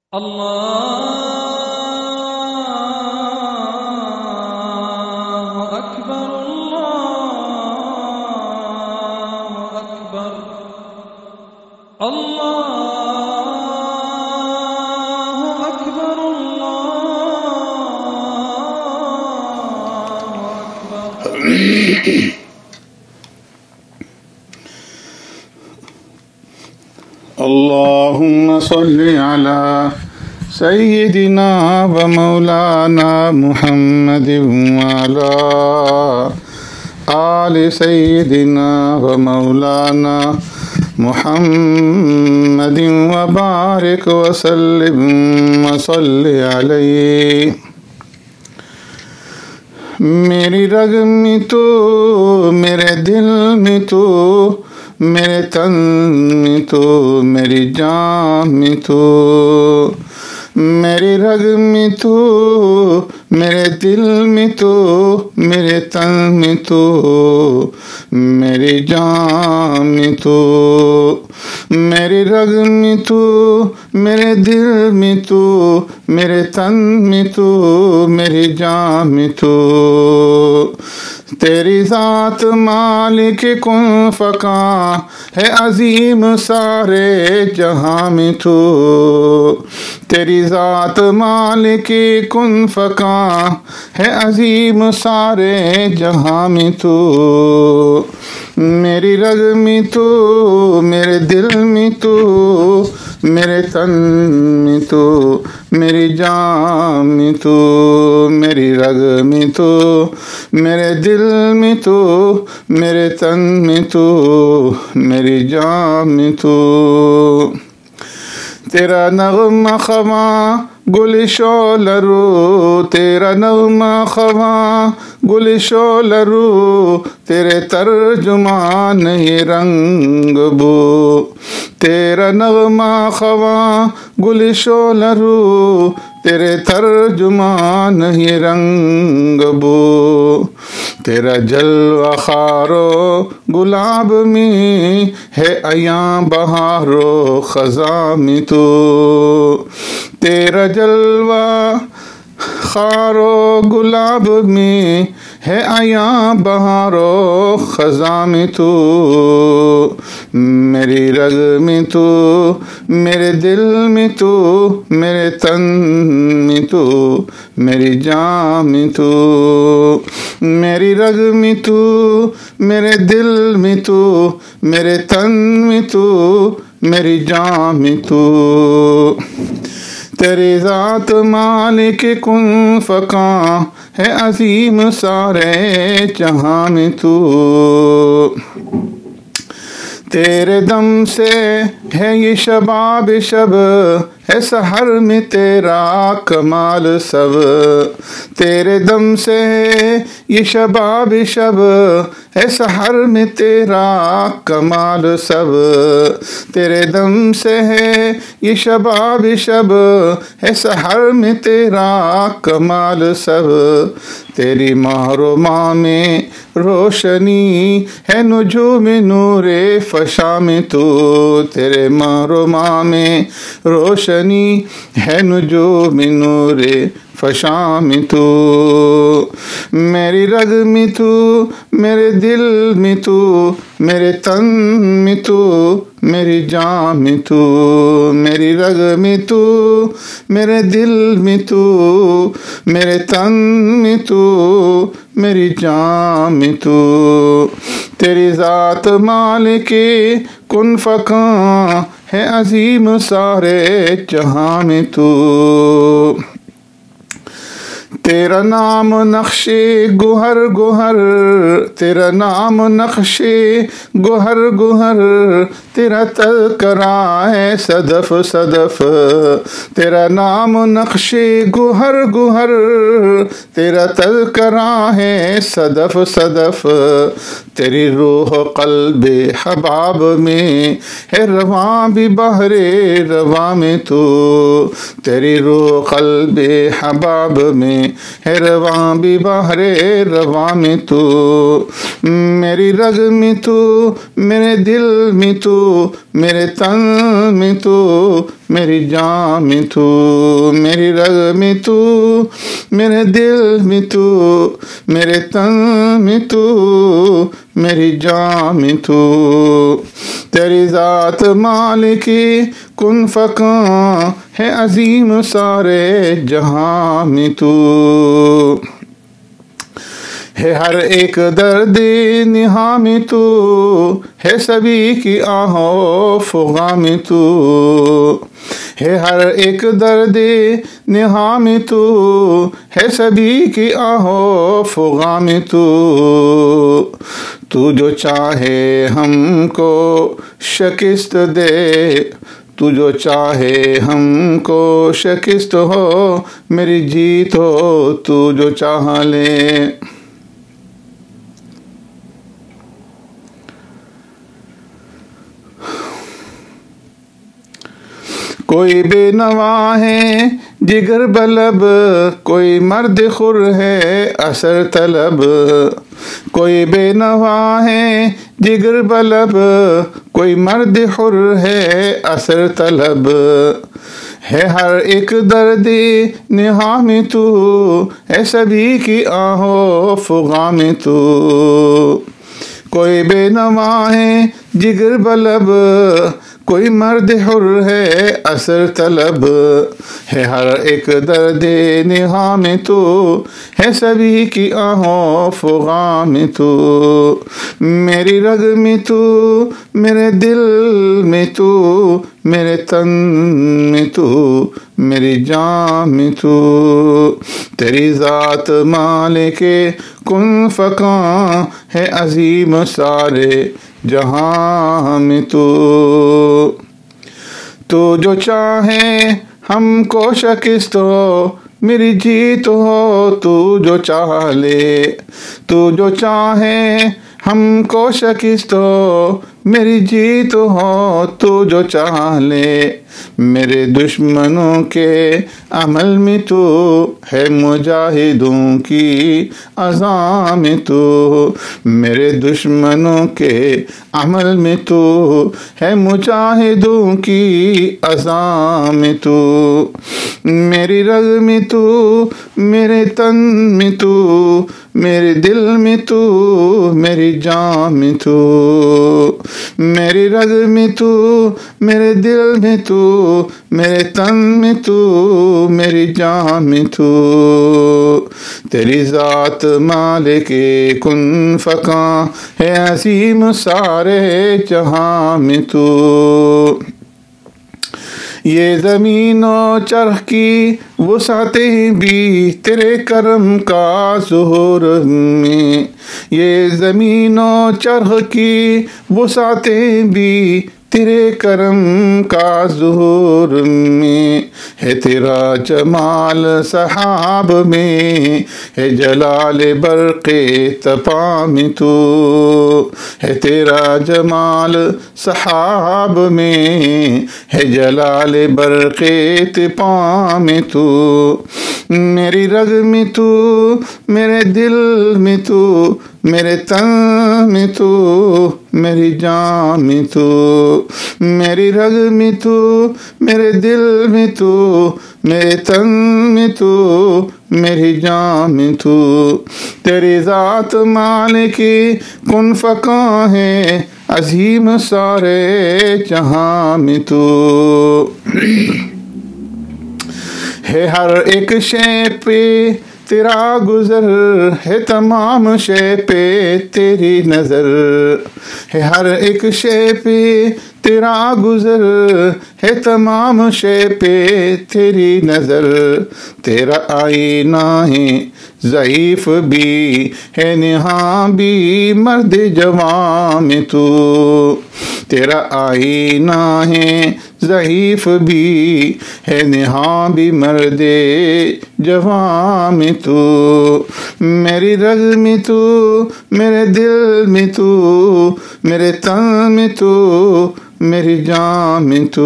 अल्लाहु अकबर अल्लाहु अकबर अल्लाहु अकबर अल्लाहु अकबर। अल्लाहुम्मा सल्लि अला सय्यिदिना व मौलाना मुहम्मदिन व अला आलि सय्यिदिना व मौलाना मुहम्मदिन व बारिक व सल्लिम व सल्लि अलैहि। मेरी रग में तू, मेरे दिल में तू, मेरे तन में तू, मेरी जान में तू। मेरी रग में तू, मेरे दिल में तू, मेरे तन में तू, मेरी जान में तू। मेरी रग में तू, मेरे दिल में तू, मेरे तन में तू, मेरी जान में तू। तेरी ज़ात मालिक कुन फ़का है अजीम सारे जहां में तू। तेरी ज़ात मालिक कुन फ़का है अजीम सारे जहां में तू। मेरी रग में तू, मेरे दिल में तू, मेरे तन में तू, मेरी जान में तू। मेरी रग में तू, मेरे दिल में तू, मेरे तन में तू, मेरी जान में तू। तेरा नग़्मा ख़वा गुलिशो लरू, तेरा नग़्मा ख़वा गुलिशो लरू, तेरे तर्जुमान ये रंग बू। तेरा नग़्मा ख़वा गुलिशो लरू, तेरे तर्जुमान ये रंग बू। तेरा जलवा खारो गुलाब में है अयां बहारो ख़ज़ा में तू। तेरा जलवा खारो गुलाब में है अयां बहारो ख़ज़ा में तू। मेरी रग में तू, मेरे दिल में तू, मेरे तन में तू, मेरी जान में तू। मेरी रग में तू, मेरे दिल में तू, मेरे तन में तू, मेरी जान में तू। तेरी ज़ात मालिक कुन फ़का है अज़ीम सारे जहां में तू। तेरे दम से है ये शबाब शब, है सहर में तेरा कमाल सब। तेरे दम से ये शबाब शब, है सहर में तेरा कमाल सब। तेरे दम से है ये शबाब शब, है सहर में तेरा कमाल सब। तेरी महरुमा में रोशनी है नुजूम नूरे फशा में तू। तेरे महरुमा में रोशनी है नुजूम नूरे फशा में तू। मेरी रग में तू, मेरे दिल में तू, मेरे तन में तू, मेरी जान में तू। मेरी रग में तू, मेरे दिल में तू, मेरे तन में तू, मेरी जान में तू। तेरी ज़ात मालिक कुन फ़का है अज़ीम सारे जहां में तू। तेरा नाम नक्शे गुहर गुहर, तेरा नाम नक्शे गुहर गुहर, तेरा तज़किरा है सदफ सदफ। तेरा नाम नक्शे गुहर गुहर, तेरा तज़किरा है सदफ सदफ। तेरी रूह क़ल्बे हबाब में है रवां भी बहरे रवां में तू। तेरी रूह क़ल्बे हबाब में है रवां भी बहरे रवां में तू। मेरी रग में तू, मेरे दिल में तू, मेरे तन में तू, मेरी जान में तू, मेरी रग में तू, मेरे दिल में तू, मेरे तन में तू, मेरी जान में तू। तेरी ज़ात मालिकी कुन फ़का है अजीम सारे जहां में तू। है हर एक दर्द निहा में तू, है सभी की आहो फुगा में तू। है हर एक दर्द निहा में तू, है सभी की आहो फुगा में तू। तू जो चाहे हमको शिकस्त दे, तू जो चाहे हमको शिकस्त हो, मेरी जीत हो तू जो चाह ले। कोई बेनवा है जिगर बलब, कोई मर्द खुर है असर तलब। कोई बेनवा है जिगर बलब, कोई मर्द खुर है असर तलब। है हर एक दर्द निहा में तू, है सभी की आहो फुगा में तू। कोई बेनवा है जिगर बलब, कोई मर्द हुर है असर तलब। है हर एक दर्द निहा में तू, है सभी की आहों फुगा में तू। मेरी रग में तू, मेरे दिल में तू, मेरे तन में तू, मेरी जान में तू। तेरी ज़ात मालिके कुन फ़का है अजीम सारे जहां में तू। तू जो चाहे हमको शिकस्त हो, मेरी जीत हो तू जो चाह ले। तू जो चाहे हमको शिकस्त हो, मेरी जीत हो तू जो चाह ले। मेरे दुश्मनों के अमल में तू है मुजाहिदों की अज़ा में तू। मेरे दुश्मनों के अमल में तू है मुजाहिदों की अज़ा में तू। मेरी रग में तू, मेरे तन में तू, मेरे दिल में तू, मेरी जान में तू। मेरी रग में तू, मेरे दिल में तू, मेरे तन में तू, मेरी जान में तू। तेरी ज़ात मालिके कुन फ़का है असीम सारे जहां में तू। ये ज़मीन और चरख़ की वसातें भी तेरे करम का ज़ुहूर में। ये ज़मीन और चरख़ की वसातें भी तेरे करम का ज़ुहूर में। है तेरा जमाल सहाब में, है जलाल बरक़े तपा में तू। है तेरा जमाल सहाब में, है जलाल बरक़े तपा में तू। मेरी रग में तू, मेरे दिल में तू, मेरे तन में तू, मेरी जान में तू। मेरी रग में तू, मेरे दिल में तू, मेरे तन में तू, मेरी जान में तू। तेरी ज़ात मालिकी कुन फ़का है अजीम सारे जहां में तू। है हर एक शे पे तेरा गुज़र, है तमाम शे पे तेरी नज़र। है हर एक शे पे तेरा गुज़र, है तमाम शे पे तेरी नज़र। तेरा आईना है ज़ईफ़ भी, है निहा भी मर्द जवां में तू। तेरा आईना है ज़ईफ़ भी, है निहा भी मर्द जवां में तू। मेरी रग में तू, मेरे दिल में तू, मेरे तन में तू, मेरी जान में तू।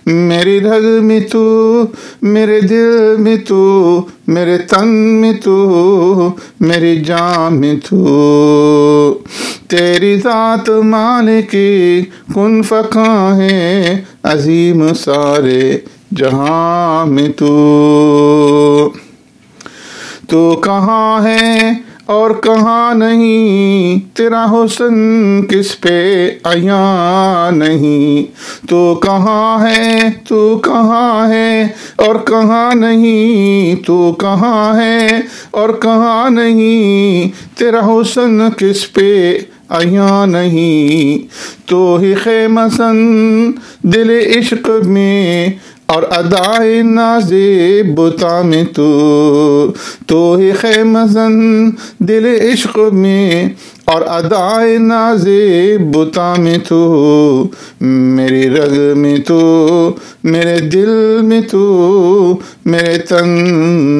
मेरी रग में तू, मेरे दिल में तू, मेरे तन में तू, मेरी जान में तू। तेरी ज़ात मालिकी कुन फ़का है अजीम सारे जहां में तू कहाँ है और कहाँ नहीं, तेरा हुस्न किस पे आया नहीं। तू कहाँ है, तू कहाँ है और कहाँ नहीं, तू कहाँ है और कहाँ नहीं, तेरा हुस्न किस पे आया नहीं। तो ही खेमसन दिल इश्क में और अदाए नाज़े बुता में तो ही खेमसन दिल इश्क में और अदाए नाज़े बुता में तू, मेरी रग में तू, मेरे दिल में तू, मेरे तन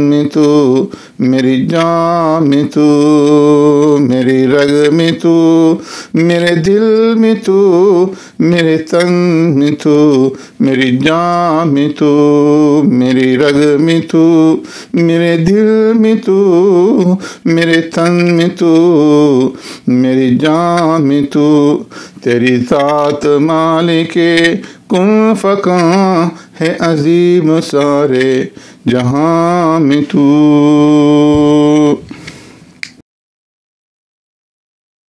में तू, मेरी जान में तू, मेरी रग में तू, मेरे दिल में तू, मेरे तन में तू, मेरी जान में तू, मेरी रग में तू, मेरे दिल में तू, मेरे तन में तू, मेरी जान में तू। तेरी ज़ात मालिके कुन फ़का है अजीम सारे जहां में तू।